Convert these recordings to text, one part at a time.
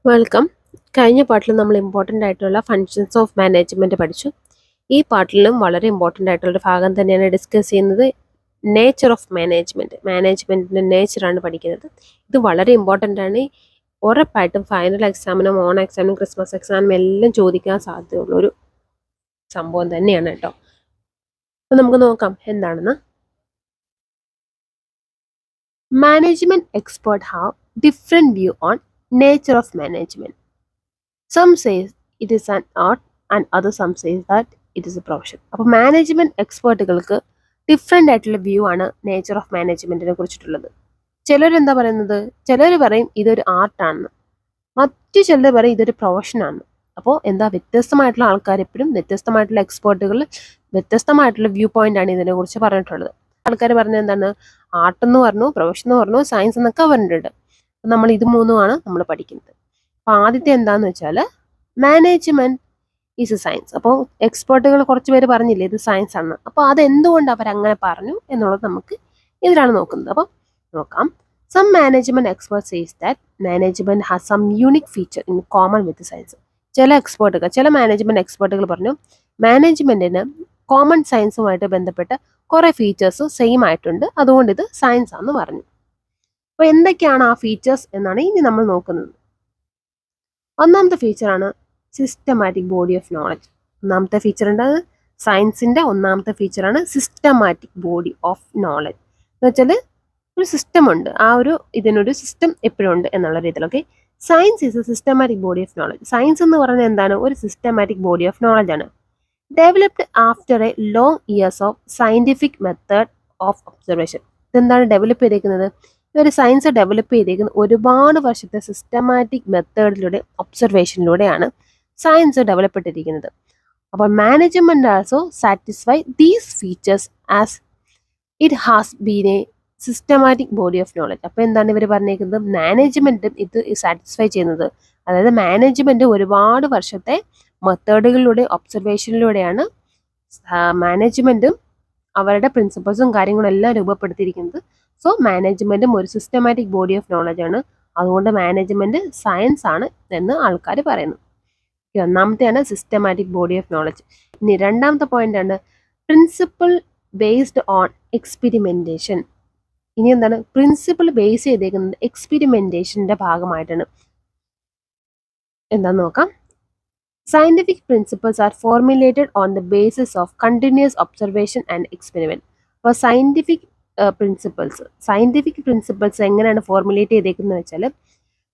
Welcome. കഴിഞ്ഞ പാട്ടിൽ നമ്മൾ ഇമ്പോർട്ടൻ്റ് ആയിട്ടുള്ള ഫങ്ഷൻസ് ഓഫ് മാനേജ്മെൻറ്റ് പഠിച്ചു. ഈ പാട്ടിലും വളരെ ഇമ്പോർട്ടൻ്റ് ആയിട്ടുള്ളൊരു ഭാഗം തന്നെയാണ് ഡിസ്കസ് ചെയ്യുന്നത്. Nature of management. മാനേജ്മെൻറ്റിൻ്റെ നേച്ചറാണ് പഠിക്കുന്നത്. ഇത് വളരെ ഇമ്പോർട്ടൻ്റ് ആണ്. ഉറപ്പായിട്ടും ഫൈനൽ എക്സാമിനും ഓൺ എക്സാമിനും ക്രിസ്മസ് എക്സാമിനും എല്ലാം ചോദിക്കാൻ സാധ്യതയുള്ളൊരു സംഭവം തന്നെയാണ് കേട്ടോ. അപ്പോൾ നമുക്ക് നോക്കാം എന്താണെന്ന്. Management expert have different view on nature of management. Some says it is an art and other some says that it is a profession. അപ്പോൾ മാനേജ്മെന്റ് എക്സ്പേർട്ടുകൾക്ക് ഡിഫറെൻ്റ് ആയിട്ടുള്ള വ്യൂ ആണ് നേച്ചർ ഓഫ് മാനേജ്മെന്റിനെ കുറിച്ചിട്ടുള്ളത്. ചിലരെന്താ പറയുന്നത്, ചിലർ പറയും ഇതൊരു ആർട്ടാണെന്ന്, മറ്റു ചിലർ പറയും ഇതൊരു പ്രൊഫഷനാണ്. അപ്പോൾ എന്താ, വ്യത്യസ്തമായിട്ടുള്ള ആൾക്കാർ എപ്പോഴും വ്യത്യസ്തമായിട്ടുള്ള എക്സ്പേർട്ടുകൾ വ്യത്യസ്തമായിട്ടുള്ള വ്യൂ പോയിന്റ് ആണ് ഇതിനെക്കുറിച്ച് പറഞ്ഞിട്ടുള്ളത്. ആൾക്കാർ പറഞ്ഞത് എന്താണ്, ആർട്ട് എന്ന് പറഞ്ഞു, പ്രൊഫഷൻ എന്ന് പറഞ്ഞു, സയൻസ് എന്നൊക്കെ പറഞ്ഞിട്ടുണ്ട്. നമ്മൾ ഇത് മൂന്നുമാണ് നമ്മൾ പഠിക്കുന്നത്. അപ്പോൾ ആദ്യത്തെ എന്താന്ന് വെച്ചാൽ മാനേജ്മെന്റ് ഈസ് എ സയൻസ്. അപ്പോൾ എക്സ്പേർട്ടുകൾ കുറച്ച് പേര് പറഞ്ഞില്ലേ ഇത് സയൻസ് ആണ്. അപ്പോൾ അതെന്തുകൊണ്ട് അവരങ്ങനെ പറഞ്ഞു എന്നുള്ളത് നമുക്ക് ഇതിലാണ് നോക്കുന്നത്. അപ്പോൾ നോക്കാം. Some management expert says that management has some unique feature in common with science. ചില മാനേജ്മെന്റ് എക്സ്പേർട്ടുകൾ പറഞ്ഞു മാനേജ്മെന്റിന് കോമൺ സയൻസുമായിട്ട് ബന്ധപ്പെട്ട കുറേ ഫീച്ചേഴ്സ് സെയിം ആയിട്ടുണ്ട്, അതുകൊണ്ട് ഇത് സയൻസ് ആണെന്ന് പറഞ്ഞു. അപ്പോൾ എന്തൊക്കെയാണ് ആ ഫീച്ചേഴ്സ് എന്നാണ് ഇനി നമ്മൾ നോക്കുന്നത്. ഒന്നാമത്തെ ഫീച്ചറാണ് സിസ്റ്റമാറ്റിക് ബോഡി ഓഫ് നോളജ്. ഒന്നാമത്തെ ഫീച്ചർ ഉണ്ട് സയൻസിന്റെ ഒന്നാമത്തെ ഫീച്ചറാണ് സിസ്റ്റമാറ്റിക് ബോഡി ഓഫ് നോളജ്. എന്ന് വെച്ചാൽ ഒരു സിസ്റ്റം ഉണ്ട്, ആ ഒരു ഇതിനൊരു സിസ്റ്റം എപ്പോഴും ഉണ്ട് എന്നുള്ള രീതിയിൽ. Okay, science is A systematic body of knowledge. Science എന്ന് പറയുന്നത് എന്താണ്, ഒരു സിസ്റ്റമാറ്റിക് ബോഡി ഓഫ് നോളജ് ആണ്. Developed after A long years of scientific method of observation. ഇതെന്താണ് ഡെവലപ്പ് ചെയ്തേക്കുന്നത്, ഒരു സയൻസ് ഡെവലപ്പ് ചെയ്തേക്കുന്ന ഒരുപാട് വർഷത്തെ സിസ്റ്റമാറ്റിക് മെത്തേഡിലൂടെ ഒബ്സർവേഷനിലൂടെയാണ് സയൻസ് ഡെവലപ്പ് ചെയ്തിരിക്കുന്നത്. അപ്പോൾ management also satisfy these features as it has been A systematic body of knowledge. അപ്പോൾ എന്താണ് ഇവർ പറഞ്ഞേക്കുന്നത്, മാനേജ്മെന്റും ഇത് സാറ്റിസ്ഫൈ ചെയ്യുന്നത്, അതായത് മാനേജ്മെന്റ് ഒരുപാട് വർഷത്തെ മെത്തേഡുകളിലൂടെ ഒബ്സർവേഷനിലൂടെയാണ് മാനേജ്മെന്റും അവരുടെ പ്രിൻസിപ്പൾസും കാര്യങ്ങളും എല്ലാം രൂപപ്പെടുത്തിയിരിക്കുന്നത്. സോ മാനേജ്മെന്റും ഒരു സിസ്റ്റമാറ്റിക് ബോഡി ഓഫ് നോളജ് ആണ്, അതുകൊണ്ട് മാനേജ്മെന്റ് സയൻസ് ആണ് എന്ന് ആൾക്കാർ പറയുന്നു. ഒന്നാമത്തെയാണ് സിസ്റ്റമാറ്റിക് ബോഡി ഓഫ് നോളജ്. ഇനി രണ്ടാമത്തെ പോയിന്റ് ആണ് പ്രിൻസിപ്പിൾ ബേസ്ഡ് ഓൺ എക്സ്പെരിമെന്റേഷൻ. ഇനി എന്താണ്, പ്രിൻസിപ്പിൾ ബേസ് ചെയ്തേക്കുന്നത് എക്സ്പെരിമെന്റേഷന്റെ ഭാഗമായിട്ടാണ്. എന്താന്ന് നോക്കാം. Scientific principles are formulated on the basis of continuous observation and experiment. അപ്പോൾ സയന്റിഫിക് പ്രിൻസിപ്പിൾസ് എങ്ങനെയാണ് ഫോർമുലേറ്റ് ചെയ്തേക്കുന്നത് വെച്ചാൽ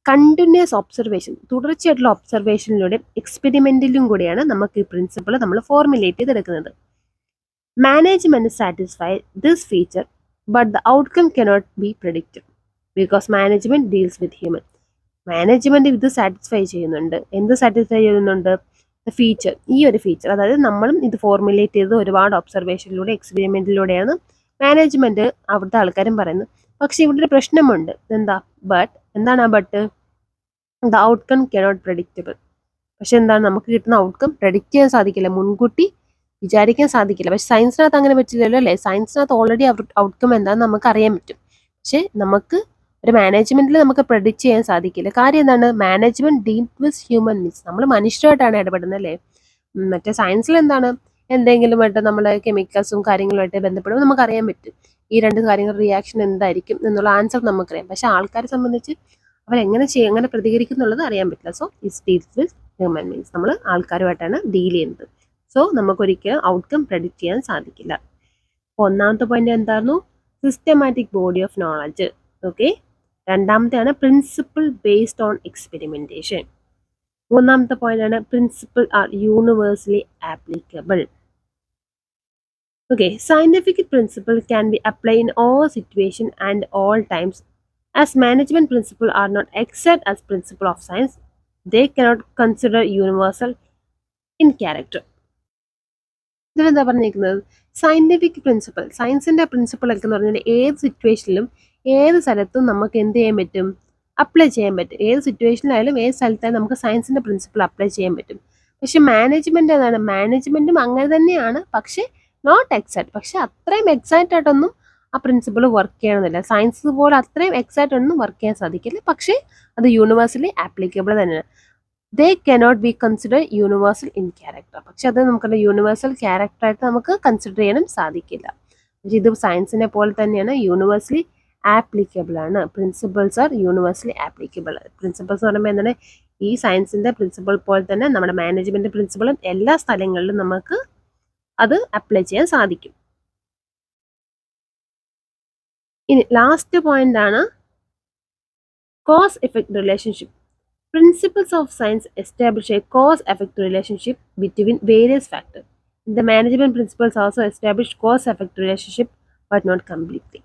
കണ്ടിന്യൂസ് ഒബ്സർവേഷൻ, തുടർച്ചയായിട്ടുള്ള ഒബ്സർവേഷനിലൂടെ എക്സ്പെരിമെന്റിലും കൂടിയാണ് നമുക്ക് ഈ പ്രിൻസിപ്പിൾ നമ്മൾ ഫോർമുലേറ്റ് ചെയ്തെടുക്കുന്നത്. Management satisfy this feature but the outcome cannot be predicted because management deals with human. Management ഇത് സാറ്റിസ്ഫൈ ചെയ്യുന്നുണ്ട്. എന്ത് സാറ്റിസ്ഫൈ ചെയ്യുന്നുണ്ട്, ഫീച്ചർ, ഈ ഒരു ഫീച്ചർ, അതായത് നമ്മളും ഇത് ഫോർമുലേറ്റ് ചെയ്ത് ഒരുപാട് ഒബ്സർവേഷനിലൂടെ എക്സ്പെരിമെന്റിലൂടെയാണ് മാനേജ്മെന്റ് അവിടുത്തെ ആൾക്കാരും പറയുന്നത്. പക്ഷെ ഇവിടെ ഒരു പ്രശ്നമുണ്ട്. എന്താ, എന്താണ് ആ but, the outcome cannot predictable. പക്ഷെ എന്താണ്, നമുക്ക് കിട്ടുന്ന ഔട്ട്കം പ്രെഡിക്റ്റ് ചെയ്യാൻ സാധിക്കില്ല, മുൻകൂട്ടി വിചാരിക്കാൻ സാധിക്കില്ല. പക്ഷെ സയൻസിനകത്ത് അങ്ങനെ പറ്റില്ലല്ലോ അല്ലേ. സയൻസിനകത്ത് ഓൾറെഡി ഔട്ട്കം എന്താണെന്ന് നമുക്ക് അറിയാൻ പറ്റും. പക്ഷെ നമുക്ക് ഒരു മാനേജ്മെന്റിൽ നമുക്ക് പ്രെഡിക്റ്റ് ചെയ്യാൻ സാധിക്കില്ല. കാര്യം എന്താണ്, management deal with human means നമ്മൾ മനുഷ്യരായിട്ടാണ് ഇടപെടുന്നത് അല്ലേ. മറ്റേ സയൻസിൽ എന്താണ്, എന്തെങ്കിലുമായിട്ട് നമ്മുടെ കെമിക്കൽസും കാര്യങ്ങളുമായിട്ട് ബന്ധപ്പെടുമ്പോൾ നമുക്ക് അറിയാൻ പറ്റും ഈ രണ്ട് കാര്യങ്ങൾ റിയാക്ഷൻ എന്തായിരിക്കും എന്നുള്ള ആൻസർ നമുക്കറിയാം. പക്ഷെ ആൾക്കാരെ സംബന്ധിച്ച് എങ്ങനെ പ്രതികരിക്കും എന്നുള്ളത് അറിയാൻ പറ്റില്ല. So it's deals with human means നമ്മൾ ആൾക്കാരുമായിട്ടാണ് ഡീൽ ചെയ്യുന്നത്. സോ നമുക്കൊരിക്കലും ഔട്ട്കം പ്രെഡിക്റ്റ് ചെയ്യാൻ സാധിക്കില്ല. അപ്പോൾ ഒന്നാമത്തെ പോയിന്റ് എന്തായിരുന്നു, systematic body of knowledge. Okay, രണ്ടാമത്തെയാണ് പ്രിൻസിപ്പിൾ ബേസ്ഡ് ഓൺ എക്സ്പെരിമെന്റേഷൻ. മൂന്നാമത്തെ പോയിന്റ് ആണ് principle are universally applicable. Okay, scientific principle can be applied in all situations and all times. As management principles are not exact as principle of science, they cannot consider universal in character. ഇതെന്താ പറഞ്ഞിരിക്കുന്നത്, scientific principle, സയൻസിന്റെ principle ഒക്കെ എന്ന് പറഞ്ഞാൽ ഏത് സിറ്റുവേഷനിലും ഏത് സ്ഥലത്തും നമുക്ക് എന്ത് ചെയ്യാൻ പറ്റും, അപ്ലൈ ചെയ്യാൻ പറ്റും. ഏത് സിറ്റുവേഷനിലായാലും ഏത് സ്ഥലത്തായാലും നമുക്ക് സയൻസിന്റെ പ്രിൻസിപ്പിൾ അപ്ലൈ ചെയ്യാൻ പറ്റും. പക്ഷെ മാനേജ്മെന്റ് എന്താണ്, മാനേജ്മെന്റും അങ്ങനെ തന്നെയാണ്, പക്ഷെ നോട്ട് എക്സാക്ട്. പക്ഷെ അത്രയും എക്സാക്റ്റ് ആയിട്ടൊന്നും ആ പ്രിൻസിപ്പിൾ വർക്ക് ചെയ്യണമെന്നില്ല. സയൻസ് പോലെ അത്രയും എക്സാക്റ്റ് ഒന്നും വർക്ക് ചെയ്യാൻ സാധിക്കില്ല, പക്ഷേ അത് യൂണിവേഴ്സലി ആപ്ലിക്കബിൾ തന്നെയാണ്. They cannot be consider universal in character. പക്ഷെ അത് നമുക്ക് യൂണിവേഴ്സൽ ക്യാരക്ടറായിട്ട് നമുക്ക് കൺസിഡർ ചെയ്യാനും സാധിക്കില്ല. പക്ഷേ ഇത് സയൻസിനെ പോലെ തന്നെയാണ്, യൂണിവേഴ്സലി ആപ്ലിക്കബിൾ ആണ്. Principles are universally applicable. Principles എന്ന് പറയുമ്പോൾ എന്താണ്, ഈ സയൻസിന്റെ പ്രിൻസിപ്പിൾ പോലെ തന്നെ നമ്മുടെ മാനേജ്മെന്റ് പ്രിൻസിപ്പിളും എല്ലാ സ്ഥലങ്ങളിലും നമുക്ക് അത് അപ്ലൈ ചെയ്യാൻ സാധിക്കും. ഇനി ലാസ്റ്റ് പോയിന്റ് ആണ് cause effect relationship. Principles of science establish a cause-effect relationship between various factors. The management principles also establish cause-effect relationship, but not completely.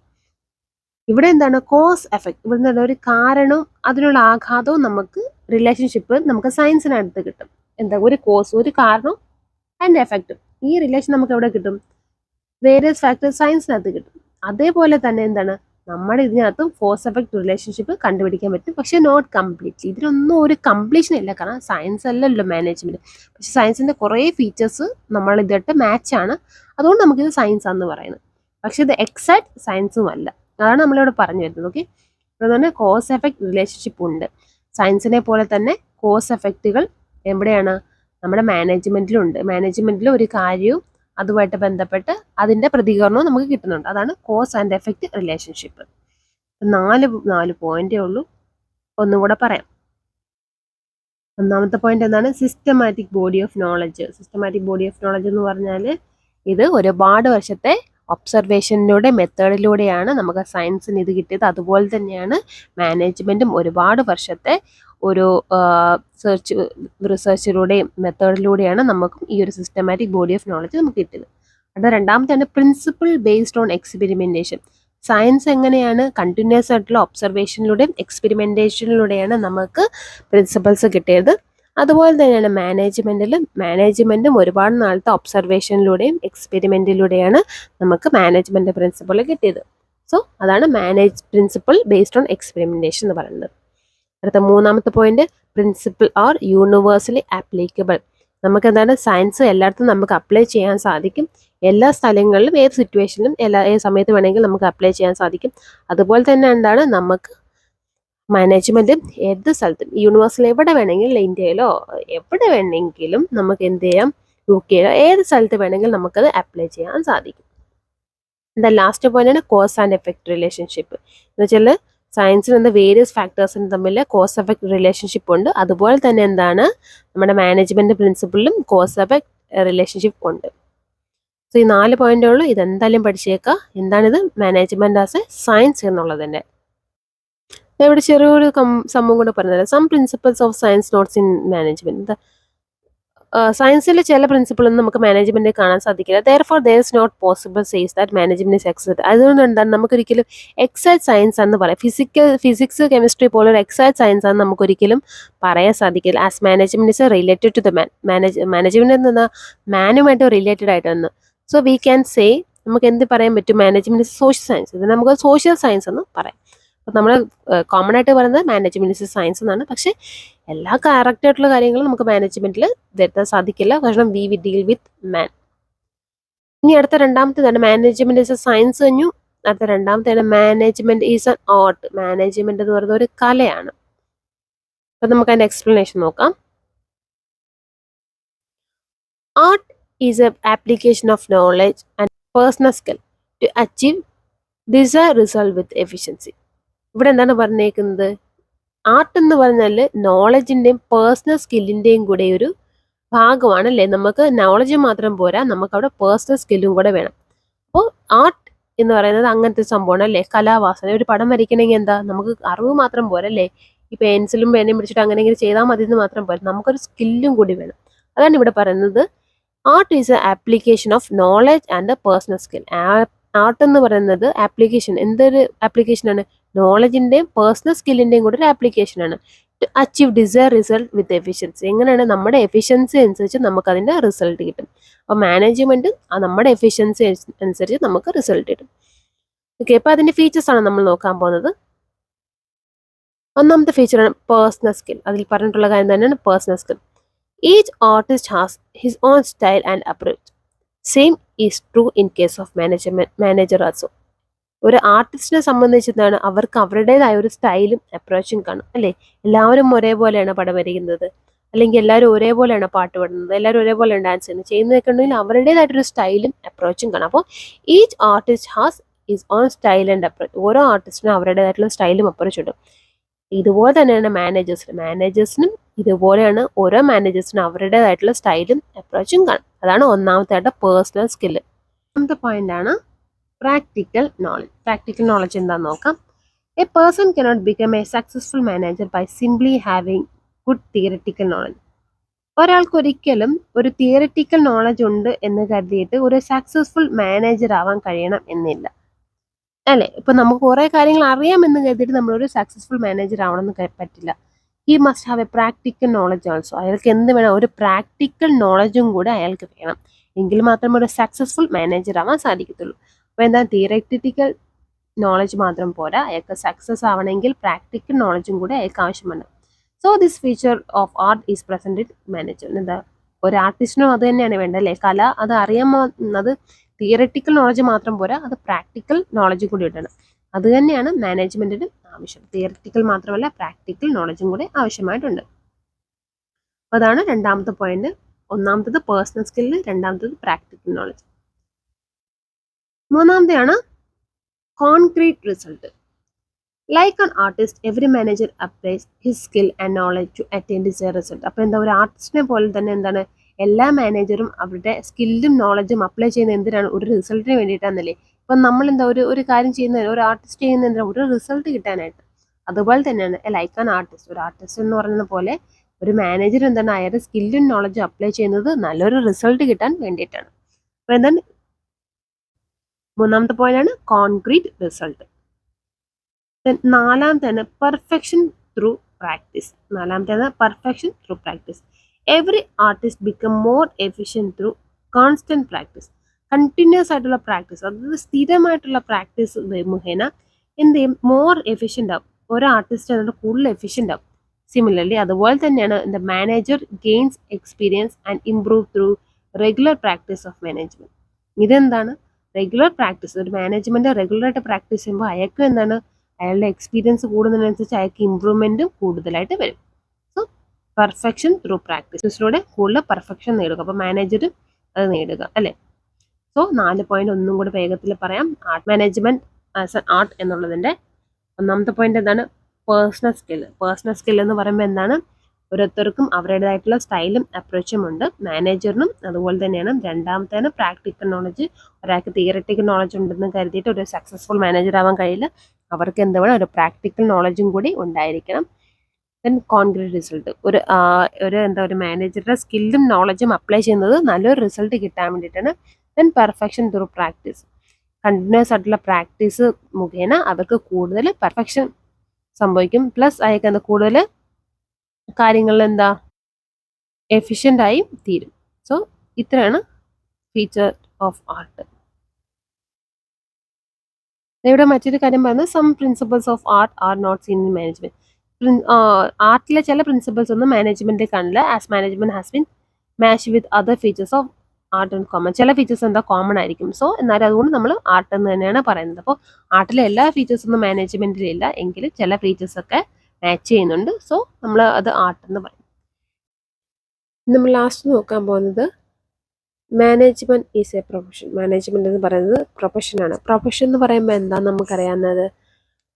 ഇവിടെ എന്താണ് കോസ് എഫക്ട്, ഇവിടെ എന്താണ് ഒരു കാരണവും അതിനുള്ള ആഘാതവും നമുക്ക് റിലേഷൻഷിപ്പ് നമുക്ക് സയൻസിനടുത്ത് കിട്ടും. എന്താ ഒരു കോസ്, ഒരു കാരണവും ആൻഡ് എഫക്റ്റും, ഈ റിലേഷൻ നമുക്ക് എവിടെ കിട്ടും? വേരിയസ് ഫാക്ടേഴ്സ് സയൻസിനകത്ത് കിട്ടും. അതേപോലെ തന്നെ എന്താണ് നമ്മുടെ ഇതിനകത്തും കോസ് എഫക്ട് റിലേഷൻഷിപ്പ് കണ്ടുപിടിക്കാൻ പറ്റും, പക്ഷെ നോട്ട് കംപ്ലീറ്റ്ലി. ഇതിനൊന്നും ഒരു കംപ്ലീഷൻ ഇല്ല, കാരണം സയൻസ് അല്ലല്ലോ മാനേജ്മെന്റ്. പക്ഷെ സയൻസിന്റെ കുറേ ഫീച്ചേഴ്സ് നമ്മൾ ഇതായിട്ട് മാച്ചാണ്, അതുകൊണ്ട് നമുക്കിത് സയൻസ് ആണെന്ന് പറയുന്നത്. പക്ഷെ ഇത് എക്സാക്ട് സയൻസും അല്ല, അതാണ് നമ്മളിവിടെ പറഞ്ഞു വരുന്നത്. ഓക്കെ, അതുകൊണ്ട് കോസ് എഫക്ട് റിലേഷൻഷിപ്പ് ഉണ്ട്. സയൻസിനെ പോലെ തന്നെ കോസ് എഫക്റ്റുകൾ എവിടെയാണ്? നമ്മുടെ മാനേജ്മെന്റിലുണ്ട്. മാനേജ്മെന്റിൽ ഒരു കാര്യവും അതുമായിട്ട് ബന്ധപ്പെട്ട് അതിന്റെ പ്രതികരണവും നമുക്ക് കിട്ടുന്നുണ്ട്. അതാണ് കോസ് ആൻഡ് എഫക്റ്റ് റിലേഷൻഷിപ്പ്. നാല് പോയിന്റേ ഉള്ളൂ, ഒന്നും കൂടെ പറയാം. ഒന്നാമത്തെ പോയിന്റ് എന്താണ്? Systematic body of knowledge. Systematic body of knowledge എന്ന് പറഞ്ഞാൽ ഇത് ഒരുപാട് വർഷത്തെ ഒബ്സർവേഷനിലൂടെ മെത്തേഡിലൂടെയാണ് നമുക്ക് സയൻസിന് ഇത് കിട്ടിയത്. അതുപോലെ തന്നെയാണ് മാനേജ്മെന്റും ഒരുപാട് വർഷത്തെ ഒരു റിസർച്ചിലൂടെയും മെത്തേഡിലൂടെയാണ് നമുക്കും ഈ ഒരു സിസ്റ്റമാറ്റിക് ബോഡി ഓഫ് നോളജ് നമുക്ക് കിട്ടിയത്. അത് രണ്ടാമത്തെയാണ് principle based on experimentation. Science എങ്ങനെയാണ്? കണ്ടിന്യൂസ് ആയിട്ടുള്ള ഒബ്സർവേഷനിലൂടെയും എക്സ്പെരിമെന്റേഷനിലൂടെയാണ് നമുക്ക് പ്രിൻസിപ്പിൾസ് കിട്ടിയത്. അതുപോലെ തന്നെയാണ് മാനേജ്മെന്റും ഒരുപാട് നാളത്തെ ഒബ്സർവേഷനിലൂടെയും എക്സ്പെരിമെന്റിലൂടെയാണ് നമുക്ക് മാനേജ്മെന്റ് പ്രിൻസിപ്പിൾ കിട്ടിയത്. സോ അതാണ് പ്രിൻസിപ്പിൾ ബേസ്ഡ് ഓൺ എക്സ്പെരിമെന്റേഷൻ എന്ന് പറയുന്നത്. അടുത്ത മൂന്നാമത്തെ point, principle are universally applicable. നമുക്ക് എന്താണ്, സയൻസ് എല്ലായിടത്തും നമുക്ക് അപ്ലൈ ചെയ്യാൻ സാധിക്കും. എല്ലാ സ്ഥലങ്ങളിലും ഏത് സിറ്റുവേഷനിലും ഏത് സമയത്ത് വേണമെങ്കിലും നമുക്ക് അപ്ലൈ ചെയ്യാൻ സാധിക്കും. അതുപോലെ തന്നെ എന്താണ്, നമുക്ക് മാനേജ്മെന്റ് ഏത് സ്ഥലത്തും യൂണിവേഴ്സിൽ എവിടെ വേണമെങ്കിലും, ഇന്ത്യയിലോ എവിടെ വേണമെങ്കിലും നമുക്ക് എന്ത് ചെയ്യാം, യുകെയിലോ ഏത് സ്ഥലത്ത് വേണമെങ്കിലും നമുക്കത് അപ്ലൈ ചെയ്യാൻ സാധിക്കും. എന്താ ലാസ്റ്റ് പോയിന്റ് ആണ് കോസ് ആൻഡ് എഫക്ട് റിലേഷൻഷിപ്പ്. എന്ന് വെച്ചാൽ സയൻസിൽ നിന്ന് വേരിയസ് ഫാക്ടേഴ്സിന് തമ്മിൽ കോസ് എഫക്ട് റിലേഷൻഷിപ്പ് ഉണ്ട്. അതുപോലെ തന്നെ എന്താണ്, നമ്മുടെ മാനേജ്മെന്റ് പ്രിൻസിപ്പിളിലും കോസ് എഫക്ട് റിലേഷൻഷിപ്പ് ഉണ്ട്. സോ ഈ 4 പോയിന്റേ ഉള്ളൂ. ഇതെന്തായാലും പഠിച്ചേക്കുക. എന്താണിത്? മാനേജ്മെന്റ് ആസ് എ സയൻസ് എന്നുള്ളത് തന്നെ. ഇവിടെ ചെറിയൊരു സംഭവം കൂടെ പറഞ്ഞത്, some principles of science notes in management. സയൻസിലെ ചില പ്രിൻസിപ്പിൾ ഒന്നും നമുക്ക് മാനേജ്മെന്റിൽ കാണാൻ സാധിക്കില്ല. Therefore there is not possible says that management is exact. അതുകൊണ്ട് എന്താണ്, നമുക്കൊരിക്കലും എക്സാക്ട് സയൻസ് ആണെന്ന് പറയാം, ഫിസിക്സ് കെമിസ്ട്രി പോലൊരു എക്സാക്ട് സയൻസ് ആണെന്ന് നമുക്കൊരിക്കലും പറയാൻ സാധിക്കില്ല. As management is related to the management എന്ന മാനുമായിട്ട് റിലേറ്റഡ് ആയിട്ടാണ്. സോ വി ക്യാൻ സേ, നമുക്ക് എന്ത് പറയാൻ പറ്റും? Management is social science. ഇത് നമുക്ക് സോഷ്യൽ സയൻസ് എന്ന് പറയാം. അപ്പം നമ്മൾ കോമൺ ആയിട്ട് പറയുന്നത് മാനേജ്മെന്റ് ഇസ് സയൻസ് എന്നാണ്. പക്ഷേ എല്ലാ കറക്റ്റ് ആയിട്ടുള്ള കാര്യങ്ങളും നമുക്ക് മാനേജ്മെന്റിൽ വരുത്താൻ സാധിക്കില്ല, കാരണം വി ഡീൽ വിത്ത് മാൻ. ഇനി അടുത്ത രണ്ടാമത്തേതാണ് മാനേജ്മെന്റ് ഈസ് എ സയൻസ് കഴിഞ്ഞു. അടുത്ത രണ്ടാമത്തേതാണ് management is an art. Management എന്ന് പറയുന്നത് ഒരു കലയാണ്. അപ്പൊ നമുക്ക് അതിന്റെ എക്സ്പ്ലനേഷൻ നോക്കാം. Art is a application of knowledge and personal skill to achieve desire result with efficiency. ഇവിടെ എന്താണ് പറഞ്ഞേക്കുന്നത്? ആർട്ട് എന്ന് പറഞ്ഞാൽ നോളജിന്റെയും പേഴ്സണൽ സ്കില്ലിന്റെയും കൂടെ ഒരു ഭാഗമാണ് അല്ലേ. നമുക്ക് നോളജ് മാത്രം പോരാ, നമുക്ക് അവിടെ പേഴ്സണൽ സ്കില്ലും കൂടെ വേണം. അപ്പോൾ ആർട്ട് എന്ന് പറയുന്നത് അങ്ങനത്തെ സംഭവമാണ് അല്ലേ. കലാവാസന. ഒരു പടം വരയ്ക്കണമെങ്കിൽ എന്താ, നമുക്ക് അറിവ് മാത്രം പോരാ അല്ലേ. ഈ പെൻസിലും പേനയും പിടിച്ചിട്ട് അങ്ങനെ ഇങ്ങനെ ചെയ്താൽ മതി എന്ന് മാത്രം പോരാ, നമുക്കൊരു സ്കില്ലും കൂടി വേണം. അതാണ് ഇവിടെ പറയുന്നത്. Art is a application of knowledge and personal skill. Art എന്ന് പറയുന്നത് ആപ്ലിക്കേഷൻ, എന്തൊരു ആപ്ലിക്കേഷനാണ്? നോളജിന്റെയും പേഴ്സണൽ സ്കില്ലിന്റെയും കൂടെ ഒരു ആപ്ലിക്കേഷനാണ്. To achieve desire result with efficiency. എങ്ങനെയാണ്? നമ്മുടെ എഫിഷ്യൻസി അനുസരിച്ച് നമുക്ക് അതിന്റെ റിസൾട്ട് കിട്ടും. അപ്പോൾ മാനേജ്മെന്റ് നമ്മുടെ എഫിഷ്യൻസി അനുസരിച്ച് നമുക്ക് റിസൾട്ട് കിട്ടും. ഓക്കെ, അപ്പോൾ അതിന്റെ ഫീച്ചേഴ്സ് ആണ് നമ്മൾ നോക്കാൻ പോകുന്നത്. ഒന്നാമത്തെ ഫീച്ചറാണ് പേഴ്സണൽ സ്കിൽ. അതിൽ പറഞ്ഞിട്ടുള്ള കാര്യം തന്നെയാണ് personal skill. Each artist has his own style and approach. Same is true in case of manager also. ഒരു ആർട്ടിസ്റ്റിനെ സംബന്ധിച്ച് എന്താണ്, അവർക്ക് അവരുടേതായ ഒരു സ്റ്റൈലും അപ്രോച്ചും കാണും അല്ലേ. എല്ലാവരും ഒരേപോലെയാണ് പടം വരയ്ക്കുന്നത്, അല്ലെങ്കിൽ എല്ലാവരും ഒരേപോലെയാണ് പാട്ട് പാടുന്നത്, എല്ലാവരും ഒരേപോലെയാണ് ഡാൻസ് ചെയ്യുന്നതൊക്കെ ഉണ്ടെങ്കിൽ അവരുടേതായിട്ടൊരു സ്റ്റൈലും അപ്രോച്ചും കാണും. അപ്പോൾ each artist has is own style and approach. ഓരോ ആർട്ടിസ്റ്റിനും അവരുടേതായിട്ടുള്ള സ്റ്റൈലും അപ്രോച്ചും ഉണ്ട്. ഇതുപോലെ തന്നെയാണ് മാനേജേഴ്സിനും ഇതുപോലെയാണ്. ഓരോ മാനേജേഴ്സിനും അവരുടേതായിട്ടുള്ള സ്റ്റൈലും അപ്രോച്ചും കാണും. അതാണ് ഒന്നാമത്തെ പേഴ്സണൽ സ്കില്ല്. രണ്ടാമത്തെ പോയിന്റ് ആണ് പ്രാക്ടിക്കൽ നോളജ്. പ്രാക്ടിക്കൽ നോളജ് എന്താണെന്ന് നോക്കാം. A person cannot become a successful manager by simply having good theoretical knowledge. ഒരാൾക്ക് ഒരിക്കലും ഒരു തിയററ്റിക്കൽ നോളജ് ഉണ്ട് എന്ന് കരുതിയിട്ട് ഒരു സക്സസ്ഫുൾ മാനേജർ ആവാൻ കഴിയണം എന്നില്ല അല്ലെ. ഇപ്പൊ നമുക്ക് കുറെ കാര്യങ്ങൾ അറിയാമെന്ന് കരുതിയിട്ട് നമ്മളൊരു സക്സസ്ഫുൾ മാനേജർ ആവണമെന്ന് പറ്റില്ല. He must have A practical knowledge also. അയാൾക്ക് എന്ത് വേണം, ഒരു പ്രാക്ടിക്കൽ നോളജും കൂടെ അയാൾക്ക് വേണം. എങ്കിൽ മാത്രമേ ഒരു സക്സസ്ഫുൾ മാനേജർ ആവാൻ സാധിക്കത്തുള്ളൂ. അപ്പോൾ എന്താ, തിയററ്റിക്കൽ നോളജ് മാത്രം പോരാ, അയാൾക്ക് സക്സസ് ആവണമെങ്കിൽ പ്രാക്ടിക്കൽ നോളജും കൂടെ അയാൾക്ക് ആവശ്യമാണ്. So this feature of art is present in manager. എന്താ, ഒരു ആർട്ടിസ്റ്റിനും അത് തന്നെയാണ് വേണ്ടത് അല്ലേ. കല അത് അറിയാമെന്നത് തിയററ്റിക്കൽ നോളജ് മാത്രം പോരാ, അത് പ്രാക്ടിക്കൽ നോളജ് കൂടി കിട്ടണം. അത് തന്നെയാണ് മാനേജ്മെന്റിന് ആവശ്യം. തിയററ്റിക്കൽ മാത്രമല്ല, പ്രാക്ടിക്കൽ നോളജും കൂടെ ആവശ്യമായിട്ടുണ്ട്. അതാണ് രണ്ടാമത്തെ പോയിന്റ്. ഒന്നാമത്തത് പേഴ്സണൽ സ്കില്ല്, രണ്ടാമത്തത് പ്രാക്ടിക്കൽ നോളജ്. മൂന്നാമത്തെയാണ് concrete result. Like an artist, every manager applies his skill and knowledge to attain desire result. അപ്പോൾ എന്താ, ഒരു ആർട്ടിസ്റ്റിനെ പോലെ തന്നെ എന്താണ്, എല്ലാ മാനേജറും അവരുടെ സ്കില്ലും നോളജും അപ്ലൈ ചെയ്യുന്ന എന്തിനാണ്, ഒരു റിസൾട്ടിന് വേണ്ടിയിട്ടാണെന്നല്ലേ. ഇപ്പം നമ്മൾ എന്താ ഒരു കാര്യം ചെയ്യുന്ന, ഒരു ആർട്ടിസ്റ്റ് ചെയ്യുന്ന എന്തിനാണ്, ഒരു റിസൾട്ട് കിട്ടാനായിട്ട്. അതുപോലെ തന്നെയാണ് ലൈക്ക് ആൻ ആർട്ടിസ്റ്റ്. ഒരു ആർട്ടിസ്റ്റ് എന്ന് പറയുന്ന പോലെ ഒരു മാനേജർ എന്താണ്, അയാളുടെ സ്കില്ലും നോളജും അപ്ലൈ ചെയ്യുന്നത് നല്ലൊരു റിസൾട്ട് കിട്ടാൻ വേണ്ടിയിട്ടാണ്. അപ്പോൾ എന്താണ്, മൂന്നാമത്തെ പോയിന്റാണ് കോൺക്രീറ്റ് റിസൾട്ട്. നാലാമത്തെയാണ് perfection through practice. Perfection through practice. Every artist become more efficient through constant practice. Continuous ആയിട്ടുള്ള പ്രാക്ടീസ്, അതായത് സ്ഥിരമായിട്ടുള്ള പ്രാക്ടീസ് മുഖേന എന്ത് ചെയ്യും, മോർ എഫിഷ്യൻ്റ് ആവും. ഒരു ആർട്ടിസ്റ്റ് അതിൻ്റെ കൂടുതൽ എഫിഷ്യൻ്റ് ആവും. സിമിലർലി അതുപോലെ തന്നെയാണ് the manager gains experience and improve through regular practice of management. ഇതെന്താണ്, റെഗുലർ പ്രാക്ടീസ്. ഒരു മാനേജ്മെന്റ് റെഗുലറായിട്ട് പ്രാക്ടീസ് ചെയ്യുമ്പോൾ അയാൾക്ക് എന്താണ്, അയാളുടെ എക്സ്പീരിയൻസ് കൂടുന്നതിനനുസരിച്ച് അയാൾക്ക് ഇമ്പ്രൂവ്മെന്റും കൂടുതലായിട്ട് വരും. സോ പെർഫെക്ഷൻ ത്രൂ പ്രാക്ടീസിലൂടെ കൂടുതൽ പെർഫെക്ഷൻ നേടുക. അപ്പോൾ മാനേജർ അത് നേടുക അല്ലേ. സോ 4 പോയിന്റ് ഒന്നും കൂടി വേഗത്തിൽ പറയാം. Art management as an art എന്നുള്ളതിൻ്റെ ഒന്നാമത്തെ പോയിന്റ് എന്താണ്, പേഴ്സണൽ സ്കിൽ. പേഴ്സണൽ സ്കിൽ എന്ന് പറയുമ്പോൾ എന്താണ്, ഓരോരുത്തർക്കും അവരുടേതായിട്ടുള്ള സ്റ്റൈലും അപ്രോച്ചും ഉണ്ട്, മാനേജറിനും അതുപോലെ തന്നെയാണ്. രണ്ടാമത്തേന് പ്രാക്ടിക്കൽ നോളജ്. ഒരാൾക്ക് തിയററ്റിക്കൽ നോളജ് ഉണ്ടെന്ന് കരുതിയിട്ട് ഒരു സക്സസ്ഫുൾ മാനേജർ ആവാൻ കഴിയില്ല. അവർക്ക് എന്ത് വേണം, ഒരു പ്രാക്ടിക്കൽ നോളജും കൂടി ഉണ്ടായിരിക്കണം. Then concrete result. ഒരു മാനേജറുടെ സ്കില്ലും നോളജും അപ്ലൈ ചെയ്യുന്നത് നല്ലൊരു റിസൾട്ട് കിട്ടാൻ വേണ്ടിയിട്ടാണ്. Then perfection through practice. Continuous ആയിട്ടുള്ള പ്രാക്ടീസ് മുഖേന അവർക്ക് കൂടുതൽ പെർഫെക്ഷൻ സംഭവിക്കും. പ്ലസ് അയാൾക്ക് കൂടുതൽ കാര്യങ്ങളിൽ എഫിഷ്യൻ്റ് ആയി തീരും. സോ ഇത്രയാണ് ഫീച്ചർ ഓഫ് ആർട്ട്. ഇവിടെ മറ്റൊരു കാര്യം പറയുന്നത്, some principles of art are not seen in management. ആർട്ടിലെ ചില പ്രിൻസിപ്പിൾസ് ഒന്നും മാനേജ്മെന്റിൽ കാണില്ല. As management has been match with other features of art and common. ചില ഫീച്ചേഴ്സ് കോമൺ ആയിരിക്കും. സോ എന്നാലും അതുകൊണ്ട് നമ്മൾ ആർട്ട് എന്ന് തന്നെയാണ് പറയുന്നത്. അപ്പോൾ ആർട്ടിലെ എല്ലാ ഫീച്ചേഴ്സൊന്നും മാനേജ്മെന്റിലില്ല, എങ്കിലും ചില ഫീച്ചേഴ്സൊക്കെ മാച്ച് ചെയ്യുന്നുണ്ട്. സോ നമ്മൾ അത് ആർട്ട് എന്ന് പറയും. നമ്മൾ ലാസ്റ്റ് നോക്കാൻ പോകുന്നത് management is A profession. Management എന്ന് പറയുന്നത് പ്രൊഫഷനാണ്. പ്രൊഫഷൻ എന്ന് പറയുമ്പോൾ എന്താ നമുക്കറിയാവുന്നത്,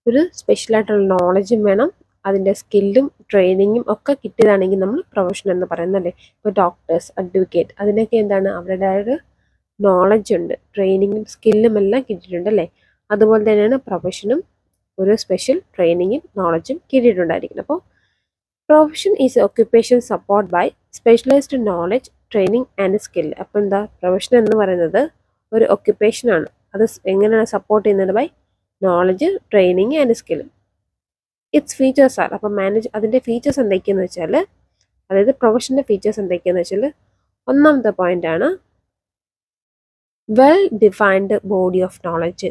ഒരു സ്പെഷ്യലായിട്ടുള്ള നോളജും വേണം, അതിൻ്റെ സ്കില്ലും ട്രെയിനിങ്ങും ഒക്കെ കിട്ടിയതാണെങ്കിൽ നമ്മൾ പ്രൊഫഷൻ എന്ന് പറയുന്നല്ലേ. ഇപ്പോൾ ഡോക്ടേഴ്സ്, അഡ്വക്കേറ്റ്, അതിനൊക്കെ എന്താണ്, അവരുടേതായ ഒരു നോളജ് ഉണ്ട്, ട്രെയിനിങ്ങും സ്കില്ലും എല്ലാം കിട്ടിയിട്ടുണ്ട് അല്ലേ. അതുപോലെ തന്നെയാണ് പ്രൊഫഷനും ഒരു സ്പെഷ്യൽ ട്രെയിനിങ്ങും നോളജും കിട്ടിയിട്ടുണ്ടായിരിക്കണം. അപ്പോൾ profession is occupation support by specialised knowledge, training and skill. അപ്പോൾ എന്താ, പ്രൊഫഷൻ എന്ന് പറയുന്നത് ഒരു ഒക്യുപ്പേഷനാണ്. അത് എങ്ങനെയാണ് സപ്പോർട്ട് ചെയ്യുന്നത്, by knowledge, training and skill. Its features are. അപ്പം അതിൻ്റെ ഫീച്ചേഴ്സ് എന്തൊക്കെയെന്ന് വെച്ചാൽ, അതായത് പ്രൊഫഷൻ്റെ ഫീച്ചേഴ്സ് എന്തൊക്കെയാന്ന് വെച്ചാൽ, ഒന്നാമത്തെ പോയിന്റ് ആണ് well defined body of knowledge.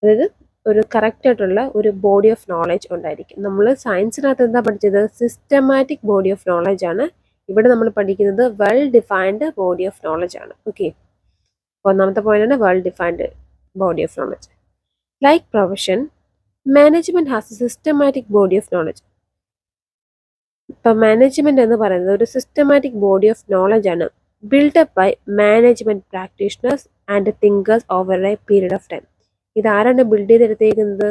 അതായത് ഒരു കറക്റ്റ് ആയിട്ടുള്ള ഒരു ബോഡി ഓഫ് നോളജ് ഉണ്ടായിരിക്കും. നമ്മൾ സയൻസിനകത്ത് എന്താ പഠിച്ചത്, സിസ്റ്റമാറ്റിക് ബോഡി ഓഫ് നോളജ് ആണ്. ഇവിടെ നമ്മൾ പഠിക്കുന്നത് well defined body of knowledge ആണ്. ഓക്കെ, ഒന്നാമത്തെ പോയിന്റ് ആണ് well defined body of knowledge. Like profession, management has a systematic body of knowledge. ഇപ്പം മാനേജ്മെന്റ് എന്ന് പറയുന്നത് ഒരു സിസ്റ്റമാറ്റിക് ബോഡി ഓഫ് നോളജ് ആണ്, build up by management practitioners and thinkers over a period of time. ഇതാരാണ് build ചെയ്തെടുത്തേക്കുന്നത്?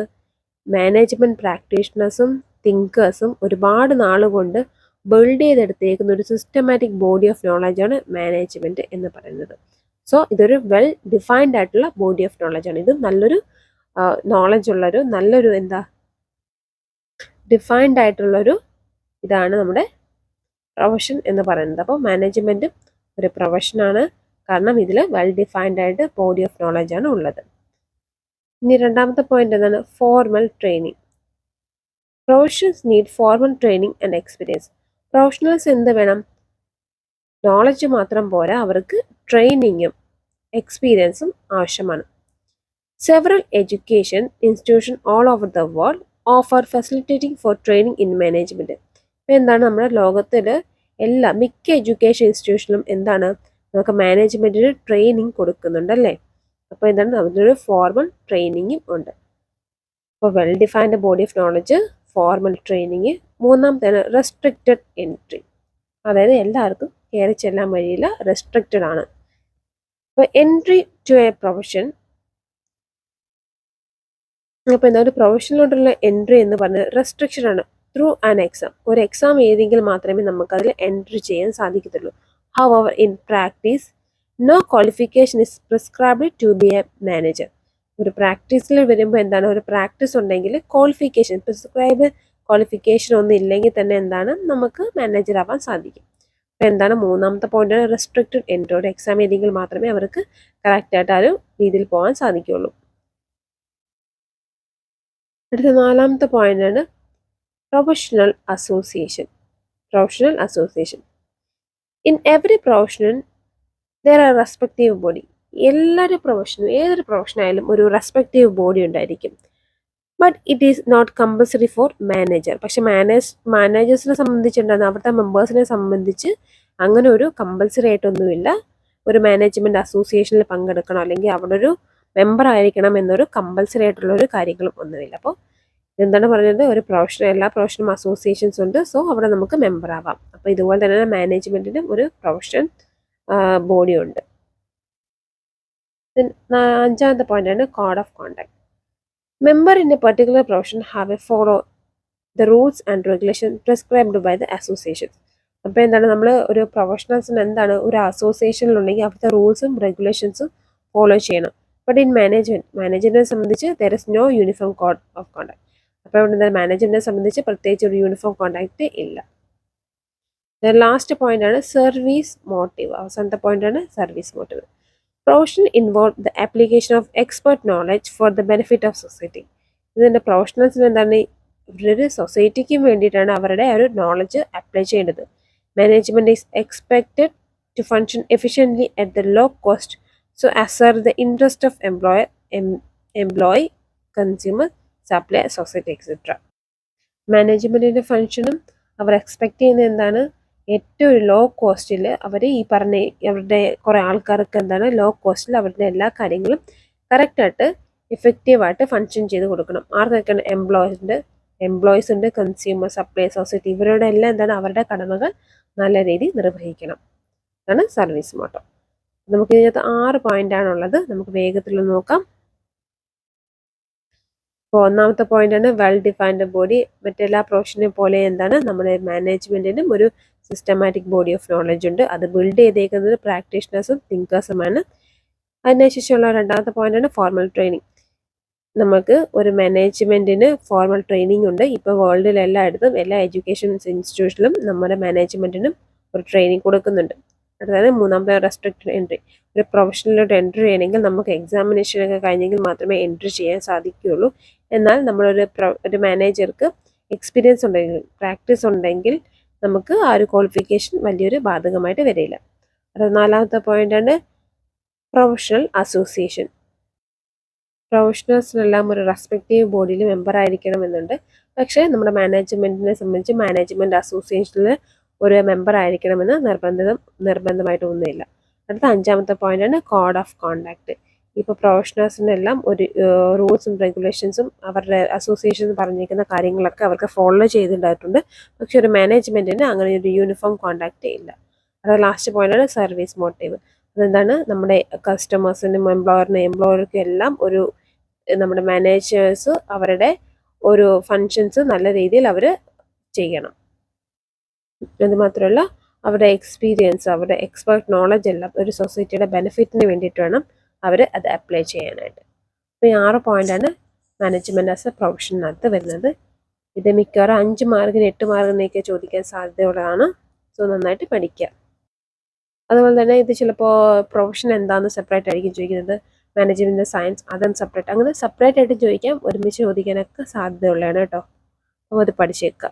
Management പ്രാക്ടീഷണേഴ്സും തിങ്കേഴ്സും ഒരുപാട് നാളുകൊണ്ട് ബിൽഡ് ചെയ്തെടുത്തേക്കുന്ന ഒരു സിസ്റ്റമാറ്റിക് ബോഡി ഓഫ് നോളജ് ആണ് മാനേജ്മെന്റ് എന്ന് പറയുന്നത്. സോ ഇതൊരു വെൽ ഡിഫൈൻഡ് ആയിട്ടുള്ള ബോഡി ഓഫ് നോളജ് ആണ്. ഇത് നല്ലൊരു നോളജ് ഉള്ളൊരു നല്ലൊരു ഡിഫൈൻഡ് ആയിട്ടുള്ളൊരു ഇതാണ് നമ്മുടെ പ്രൊഫഷൻ എന്ന് പറയുന്നത്. അപ്പോൾ മാനേജ്മെന്റ് ഒരു പ്രൊഫഷനാണ്, കാരണം ഇതിൽ വെൽ ഡിഫൈൻഡ് ആയിട്ട് ബോഡി ഓഫ് നോളജ് ആണ് ഉള്ളത്. ഇനി രണ്ടാമത്തെ പോയിന്റ് എന്താണ്? Formal training. Professions need formal training and experience. Professionals എന്ത് വേണം? നോളജ് മാത്രം പോരാ, അവർക്ക് ട്രെയിനിങ്ങും എക്സ്പീരിയൻസും ആവശ്യമാണ്. Several education institution all over the world offer facilitating four training in management. ഇപ്പം എന്താണ്, നമ്മുടെ ലോകത്തിൽ മിക്ക എഡ്യൂക്കേഷൻ ഇൻസ്റ്റിറ്റ്യൂഷനിലും എന്താണ്, നമുക്ക് മാനേജ്മെന്റിന് ട്രെയിനിങ് കൊടുക്കുന്നുണ്ടല്ലേ. അപ്പോൾ എന്താണ്, അതിനൊരു ഫോർമൽ ട്രെയിനിങ്ങും ഉണ്ട്. അപ്പോൾ well defined body of knowledge, formal training. മൂന്നാമത്തേണ് റെസ്ട്രിക്റ്റഡ് എൻട്രി, അതായത് എല്ലാവർക്കും കയറി ചെല്ലാൻ വഴിയില്ല, റെസ്ട്രിക്റ്റഡ് ആണ്. അപ്പോൾ എൻട്രി ടു എ പ്രൊഫഷൻ, അപ്പോൾ എന്താ ഒരു പ്രൊഫഷനിലോട്ടുള്ള എൻട്രി എന്ന് പറഞ്ഞാൽ റെസ്ട്രിക്ഷൻ ആണ്. ത്രൂ ആൻ എക്സാം, ഒരു എക്സാം എഴുതിയെങ്കിൽ മാത്രമേ നമുക്ക് അതിൽ എൻട്രി ചെയ്യാൻ സാധിക്കത്തുള്ളൂ. However in practice no qualification is prescribed to be a manager. ഒരു പ്രാക്ടീസിൽ വരുമ്പോൾ എന്താണ്, ഒരു പ്രാക്ടീസ് ഉണ്ടെങ്കിൽ ക്വാളിഫിക്കേഷൻ, പ്രിസ്ക്രൈബ് ക്വാളിഫിക്കേഷൻ ഒന്നും ഇല്ലെങ്കിൽ തന്നെ എന്താണ്, നമുക്ക് മാനേജർ ആവാൻ സാധിക്കും. അപ്പോൾ എന്താണ്, മൂന്നാമത്തെ പോയിന്റ് റെസ്ട്രിക്റ്റഡ് എൻട്രി. ഒരു എക്സാം എഴുതിയെങ്കിൽ മാത്രമേ അവർക്ക് കറക്റ്റായിട്ട് ആ ഒരു രീതിയിൽ പോകാൻ സാധിക്കുകയുള്ളൂ. അടുത്ത നാലാമത്തെ പോയിന്റ് ആണ് professional association. Professional association in every profession there are respective body. എല്ലാവരും പ്രൊഫഷനും, ഏതൊരു പ്രൊഫഷനായാലും ഒരു റെസ്പെക്റ്റീവ് ബോഡി ഉണ്ടായിരിക്കും. But it is not compulsory for manager. പക്ഷെ മാനേജേഴ്സിനെ സംബന്ധിച്ചിട്ടുണ്ടെന്ന് അവിടുത്തെ മെമ്പേഴ്സിനെ സംബന്ധിച്ച് അങ്ങനെ ഒരു കമ്പൽസറി ആയിട്ടൊന്നുമില്ല ഒരു മാനേജ്മെന്റ് അസോസിയേഷനിൽ പങ്കെടുക്കണം അല്ലെങ്കിൽ അവിടെ ഒരു മെമ്പർ ആയിരിക്കണം എന്നൊരു കമ്പൽസറി ആയിട്ടുള്ള ഒരു കാര്യങ്ങളും ഒന്നുമില്ല. അപ്പോൾ എന്താണ് പറഞ്ഞത്, ഒരു പ്രൊഫഷൻ, എല്ലാ പ്രൊഫഷനും അസോസിയേഷൻസ് ഉണ്ട്, സോ അവിടെ നമുക്ക് മെമ്പർ ആവാം. അപ്പോൾ ഇതുപോലെ തന്നെ മാനേജ്മെന്റിന് ഒരു പ്രൊഫഷൻ ബോഡി ഉണ്ട്. അഞ്ചാമത്തെ പോയിന്റ് ആണ് code of contact. Member in a particular profession have a follow the rules and regulation prescribed by the association. അപ്പോൾ എന്താണ്, നമ്മൾ ഒരു പ്രൊഫഷണൽസിന് എന്താണ്, ഒരു അസോസിയേഷനിലുണ്ടെങ്കിൽ അവിടുത്തെ റൂൾസും റെഗുലേഷൻസും ഫോളോ ചെയ്യണം. ബട്ട് ഇൻ മാനേജ്മെന്റിനെ സംബന്ധിച്ച് there is no uniform code of contact. അപ്പോൾ ഇവിടെ മാനേജ്മെന്റിനെ സംബന്ധിച്ച് പ്രത്യേകിച്ച് ഒരു യൂണിഫോം കോണ്ടാക്ട് ഇല്ല. ലാസ്റ്റ് പോയിന്റ് ആണ് സർവീസ് മോട്ടീവ്. അവസാനത്തെ പോയിന്റ് ആണ് service motive. Profession involve the application of expert knowledge for the benefit of society. ഇതിൻ്റെ പ്രൊഫഷണൽസിന് എന്താണ്, ഇവരൊരു സൊസൈറ്റിക്ക് വേണ്ടിയിട്ടാണ് അവരുടെ ഒരു നോളജ് അപ്ലൈ ചെയ്യേണ്ടത്. Management is expected to function efficiently at the low cost so serve the interest of employee, consumer, supply, society etcetera. മാനേജ്മെന്റിന്റെ ഫങ്ഷനും അവർ എക്സ്പെക്ട് ചെയ്യുന്നത് എന്താണ്, ഏറ്റവും ലോ കോസ്റ്റിൽ അവർ ഈ പറഞ്ഞ അവരുടെ കുറേ ആൾക്കാർക്ക് എന്താണ് ലോ കോസ്റ്റിൽ അവരുടെ എല്ലാ കാര്യങ്ങളും കറക്റ്റായിട്ട് എഫക്റ്റീവായിട്ട് ഫങ്ഷൻ ചെയ്ത് കൊടുക്കണം. ആർക്കൊക്കെയാണ്, എംപ്ലോയീസ് ഉണ്ട്, കൺസ്യൂമർ, സപ്ലൈ, സൊസൈറ്റി, ഇവരുടെ എല്ലാം എന്താണ് അവരുടെ കടമകൾ നല്ല രീതിയിൽ നിർവഹിക്കണം. അതാണ് സർവീസ് മോട്ടോ. നമുക്ക് ഇതിനകത്ത് 6 പോയിന്റാണുള്ളത്, നമുക്ക് വേഗത്തിൽ നോക്കാം. അപ്പോൾ ഒന്നാമത്തെ പോയിന്റ് ആണ് വെൽ ഡിഫൈൻഡ് ബോഡി. മറ്റെല്ലാ പ്രൊഫഷനെ പോലെ എന്താണ് നമ്മുടെ മാനേജ്മെന്റിനും ഒരു സിസ്റ്റമാറ്റിക് ബോഡി ഓഫ് നോളജ് ഉണ്ട്. അത് ബിൽഡ് ചെയ്തേക്കുന്നത് പ്രാക്ടീഷണേഴ്സും തിങ്കേഴ്സുമാണ്. അതിനുശേഷമുള്ള രണ്ടാമത്തെ പോയിന്റ് ആണ് ഫോർമൽ ട്രെയിനിങ്. നമുക്ക് ഒരു മാനേജ്മെന്റിന് ഫോർമൽ ട്രെയിനിങ് ഉണ്ട്. ഇപ്പോൾ വേൾഡിൽ എല്ലായിടത്തും എല്ലാ എഡ്യൂക്കേഷൻ ഇൻസ്റ്റിറ്റ്യൂഷനിലും നമ്മുടെ മാനേജ്മെന്റിനും ഒരു ട്രെയിനിങ് കൊടുക്കുന്നുണ്ട്. അതായത് മൂന്നാമത്തെ റെസ്ട്രിക്റ്റഡ് എൻട്രി. ഒരു പ്രൊഫഷനിലോട്ട് എൻട്രി ചെയ്യണമെങ്കിൽ നമുക്ക് എക്സാമിനേഷനൊക്കെ കഴിഞ്ഞെങ്കിൽ മാത്രമേ എൻട്രി ചെയ്യാൻ സാധിക്കുകയുള്ളൂ. എന്നാൽ ഒരു മാനേജർക്ക് എക്സ്പീരിയൻസ് ഉണ്ടെങ്കിൽ, പ്രാക്ടീസ് ഉണ്ടെങ്കിൽ നമുക്ക് ആ ഒരു ക്വാളിഫിക്കേഷൻ വലിയൊരു ബാധകമായിട്ട് വരില്ല. നാലാമത്തെ പോയിന്റ് ആണ് പ്രൊഫഷണൽ അസോസിയേഷൻ. പ്രൊഫഷണൽസിനെല്ലാം ഒരു റെസ്പെക്റ്റീവ് ബോഡിയിൽ മെമ്പർ ആയിരിക്കണം എന്നുണ്ട്. പക്ഷേ നമ്മുടെ മാനേജ്മെന്റിനെ സംബന്ധിച്ച് മാനേജ്മെന്റ് അസോസിയേഷനിൽ ഒരു മെമ്പർ ആയിരിക്കണമെന്ന് നിർബന്ധമായിട്ടൊന്നുമില്ല. അടുത്ത അഞ്ചാമത്തെ പോയിന്റ് ആണ് കോഡ് ഓഫ് കോണ്ടാക്ട്. ഇപ്പോൾ പ്രൊഫഷണൽസിനെല്ലാം ഒരു റൂൾസും റെഗുലേഷൻസും അവരുടെ അസോസിയേഷൻ പറഞ്ഞിരിക്കുന്ന കാര്യങ്ങളൊക്കെ അവർക്ക് ഫോളോ ചെയ്തിട്ടുണ്ടായിട്ടുണ്ട്. പക്ഷെ ഒരു മാനേജ്മെൻറ്റിന് അങ്ങനെ ഒരു യൂണിഫോം കോണ്ടാക്റ്റ് ഇല്ല. അത് ലാസ്റ്റ് പോയിന്റാണ് സർവീസ് മോട്ടീവ്. അതെന്താണ്, നമ്മുടെ കസ്റ്റമേഴ്സിനും എംപ്ലോയർക്കും എല്ലാം ഒരു നമ്മുടെ മാനേജേഴ്സ് അവരുടെ ഒരു ഫങ്ഷൻസ് നല്ല രീതിയിൽ അവർ ചെയ്യണം. അത് മാത്രമല്ല അവരുടെ എക്സ്പീരിയൻസ്, അവരുടെ എക്സ്പേർട്ട് നോളജ് എല്ലാം ഒരു സൊസൈറ്റിയുടെ ബെനിഫിറ്റിന് വേണ്ടിയിട്ട് വേണം അവർ അത് അപ്ലൈ ചെയ്യാനായിട്ട്. അപ്പോൾ ഈ 6 പോയിന്റാണ് മാനേജ്മെൻറ്റ് ആസ് എ പ്രൊഫഷനകത്ത് വരുന്നത്. ഇത് മിക്കവാറും 5 മാർക്കിന് 8 മാർക്കിനൊക്കെ ചോദിക്കാൻ സാധ്യതയുള്ളതാണ്. സോ നന്നായിട്ട് പഠിക്കുക. അതുപോലെ തന്നെ ഇത് ചിലപ്പോൾ പ്രൊഫഷൻ എന്താണെന്ന് സെപ്പറേറ്റ് ആയിരിക്കും ചോദിക്കുന്നത്, മാനേജ്മെൻറ്റ് സയൻസ് അതും സെപ്പറേറ്റ്, അങ്ങനെ സെപ്പറേറ്റ് ആയിട്ട് ചോദിക്കാം, ഒരുമിച്ച് ചോദിക്കാനൊക്കെ സാധ്യതയുള്ളതാണ് കേട്ടോ. അപ്പോൾ അത് പഠിച്ചേക്കുക.